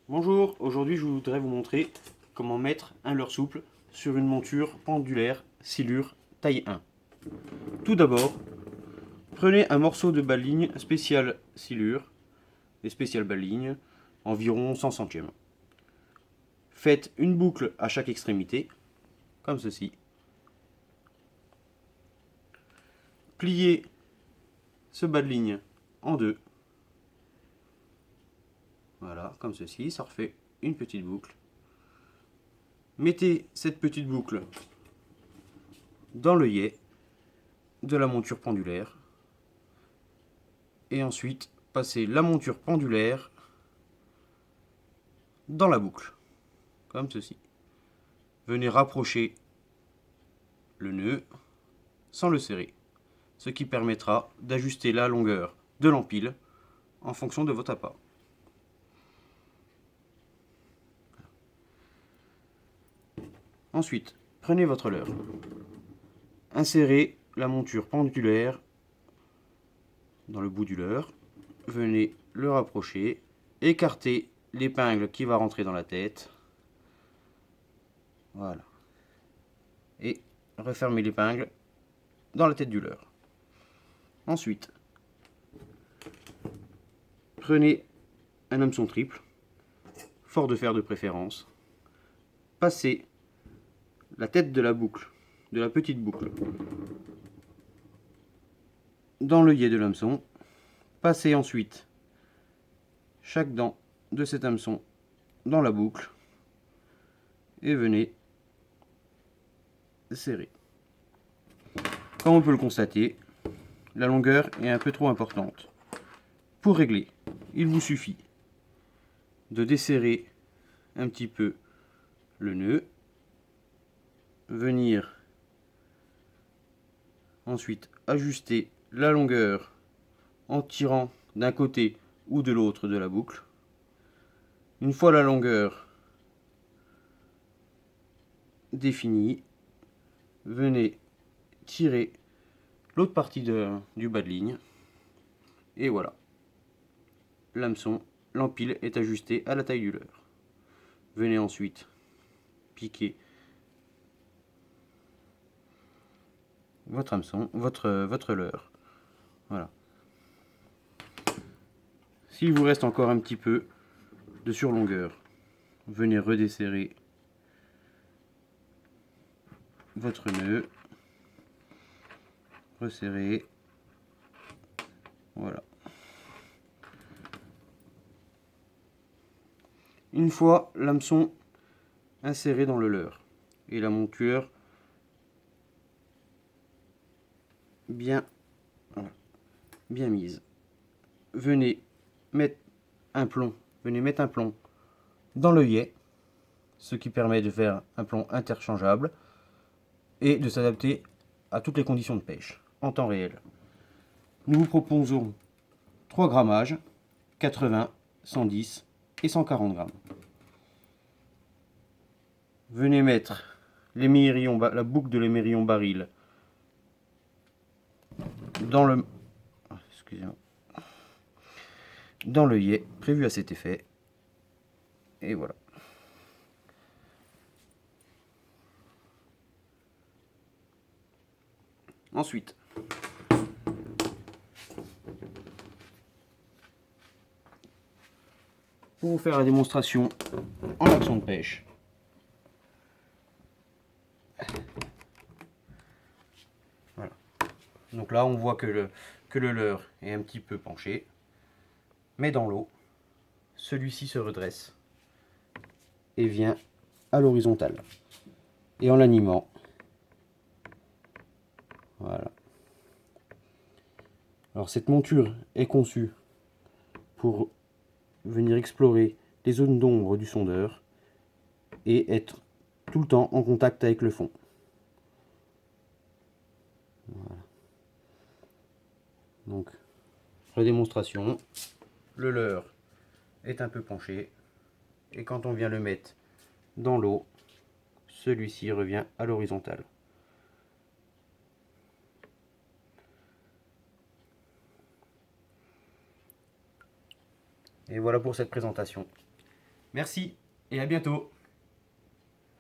Bonjour, aujourd'hui je voudrais vous montrer comment mettre un leurre souple sur une monture pendulaire silure taille 1. Tout d'abord, prenez un morceau de balle-ligne spécial silure et spécial balle-ligne, environ 100 centièmes. Faites une boucle à chaque extrémité, comme ceci. Pliez ce bas-de-ligne en deux. Voilà, comme ceci, ça refait une petite boucle. Mettez cette petite boucle dans l'œillet de la monture pendulaire et ensuite passez la monture pendulaire dans la boucle, comme ceci. Venez rapprocher le nœud sans le serrer, ce qui permettra d'ajuster la longueur de l'empile en fonction de votre appât. Ensuite, prenez votre leurre, insérez la monture pendulaire dans le bout du leurre, venez le rapprocher, écartez l'épingle qui va rentrer dans la tête, voilà, et refermez l'épingle dans la tête du leurre. Ensuite, prenez un hameçon triple, fort de fer de préférence, passez la tête de la boucle, de la petite boucle, dans l'œillet de l'hameçon, passez ensuite chaque dent de cet hameçon dans la boucle et venez serrer. Comme on peut le constater, la longueur est un peu trop importante. Pour régler, il vous suffit de desserrer un petit peu le nœud, venir ensuite ajuster la longueur en tirant d'un côté ou de l'autre de la boucle. Une fois la longueur définie, venez tirer l'autre partie du bas de ligne et voilà, l'hameçon, l'empile est ajusté à la taille du leurre. Venez ensuite piquer votre hameçon, votre leurre. Voilà. S'il vous reste encore un petit peu de surlongueur, venez redesserrer votre nœud, resserrer, voilà. Une fois l'hameçon inséré dans le leurre et la monture bien mise, venez mettre un plomb dans l'œillet, ce qui permet de faire un plomb interchangeable et de s'adapter à toutes les conditions de pêche en temps réel. Nous vous proposons 3 grammages, 80, 110 et 140 grammes. Venez mettre la boucle de l'émerillon baril dans le dans l'œillet prévu à cet effet. Et voilà. Ensuite, pour vous faire la démonstration en action de pêche, voilà. Donc là, on voit que le leurre est un petit peu penché, mais dans l'eau, celui-ci se redresse et vient à l'horizontale. Et en l'animant, voilà. Alors cette monture est conçue pour venir explorer les zones d'ombre du sondeur et être tout le temps en contact avec le fond. Voilà. Donc, redémonstration, le leurre est un peu penché et quand on vient le mettre dans l'eau, celui-ci revient à l'horizontale. Et voilà pour cette présentation. Merci et à bientôt.